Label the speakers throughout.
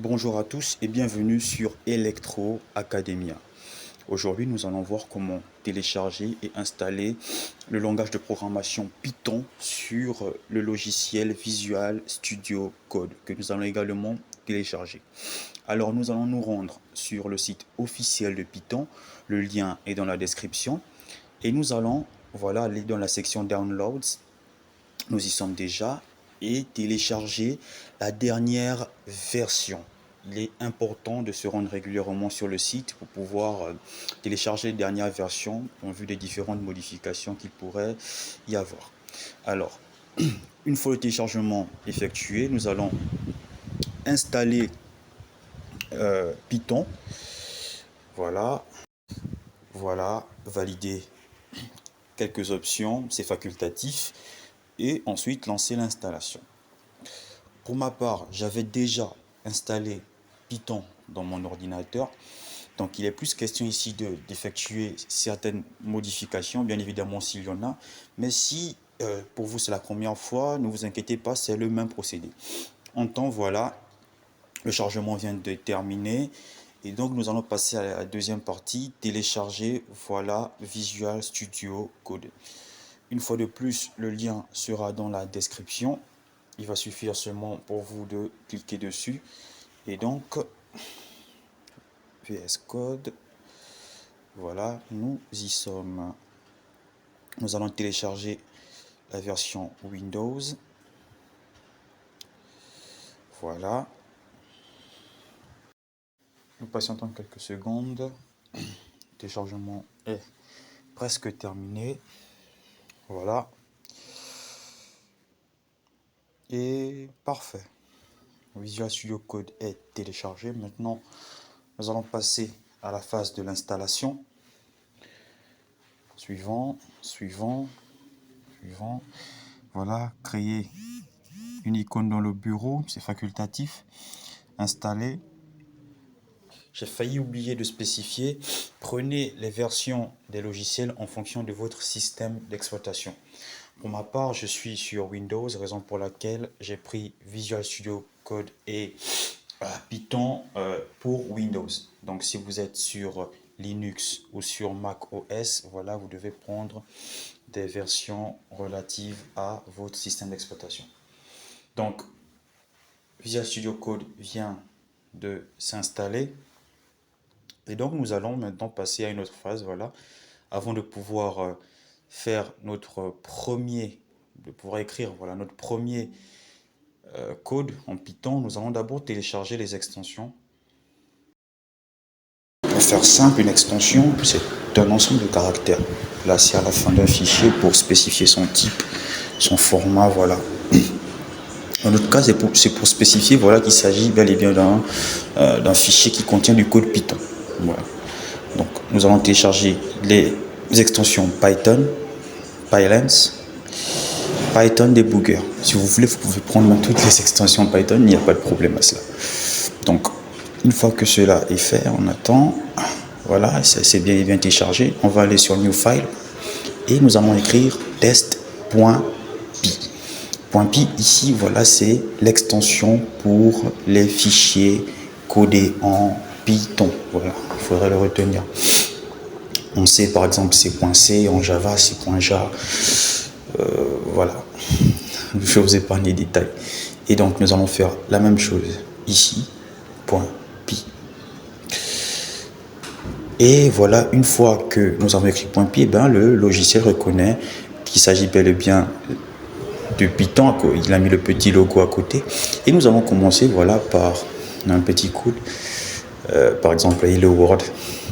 Speaker 1: Bonjour à tous et bienvenue sur Electro Academia. Aujourd'hui, nous allons voir comment télécharger et installer le langage de programmation Python sur le logiciel Visual Studio Code que nous allons également télécharger. Alors, nous allons nous rendre sur le site officiel de Python. Le lien est dans la description. Et nous allons, aller dans la section Downloads. Nous y sommes déjà et télécharger la dernière version. Il est important de se rendre régulièrement sur le site pour pouvoir télécharger les dernières versions en vue des différentes modifications qu'il pourrait y avoir. Alors, une fois le téléchargement effectué, nous allons installer Python. Voilà, valider quelques options, c'est facultatif, et ensuite lancer l'installation. Pour ma part, j'avais déjà installé Python dans mon ordinateur, donc il est plus question ici d'effectuer certaines modifications, bien évidemment s'il y en a, mais si pour vous c'est la première fois, ne vous inquiétez pas, c'est le même procédé. En temps, voilà, le chargement vient de terminer. Et donc, nous allons passer à la deuxième partie, télécharger, Visual Studio Code. Une fois de plus, le lien sera dans la description. Il va suffire seulement pour vous de cliquer dessus. Et donc, VS Code, voilà, nous y sommes. Nous allons télécharger la version Windows. Voilà. Nous patientons quelques secondes. Le téléchargement est presque terminé. Voilà. Et parfait. Visual Studio Code est téléchargé. Maintenant, nous allons passer à la phase de l'installation. Suivant. Voilà, créer une icône dans le bureau, c'est facultatif. Installer. J'ai failli oublier de spécifier. Prenez les versions des logiciels en fonction de votre système d'exploitation. Pour ma part, je suis sur Windows, raison pour laquelle j'ai pris Visual Studio Code et Python pour Windows. Donc si vous êtes sur Linux ou sur Mac OS, voilà, vous devez prendre des versions relatives à votre système d'exploitation. Donc, Visual Studio Code vient de s'installer. Et donc, nous allons maintenant passer à une autre phase, voilà, avant de pouvoir faire notre premier, écrire, voilà, notre premier code en Python. Nous allons d'abord télécharger les extensions. Pour faire simple, une extension, c'est un ensemble de caractères placés à la fin d'un fichier pour spécifier son type, son format, voilà. Dans notre cas, c'est pour spécifier, voilà, qu'il s'agit bel et bien d'un fichier qui contient du code Python. Voilà. Donc, nous allons télécharger les extensions Python, Pylance, Python Debugger. Si vous voulez, vous pouvez prendre toutes les extensions Python, il n'y a pas de problème à cela. Donc, une fois que cela est fait, on attend. Voilà, c'est bien et bien téléchargé. On va aller sur New File et nous allons écrire test.py. .py ici, voilà, c'est l'extension pour les fichiers codés en Python. Voilà, il faudrait le retenir. On sait par exemple c'est .c, en Java c'est .jar. Voilà, je vous épargne les détails. Et donc nous allons faire la même chose ici, .py. Et voilà, une fois que nous avons écrit .py, le logiciel reconnaît qu'il s'agit bel et bien de Python. Il a mis le petit logo à côté. Et nous allons commencer, voilà, par un petit code. Par exemple, Hello World,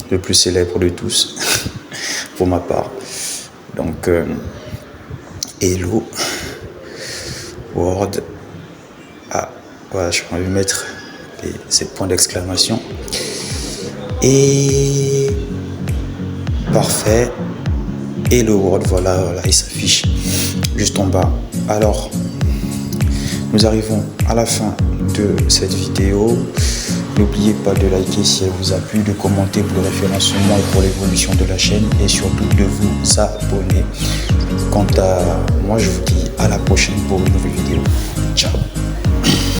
Speaker 1: le plus célèbre de tous, pour ma part. Donc, Hello World. Ah, voilà, je vais mettre ces points d'exclamation. Et parfait. Hello World, voilà, il s'affiche juste en bas. Alors, nous arrivons à la fin de cette vidéo. N'oubliez pas de liker si elle vous a plu, de commenter pour le référencement et pour l'évolution de la chaîne, et surtout de vous abonner. Quant à moi, je vous dis à la prochaine pour une nouvelle vidéo. Ciao.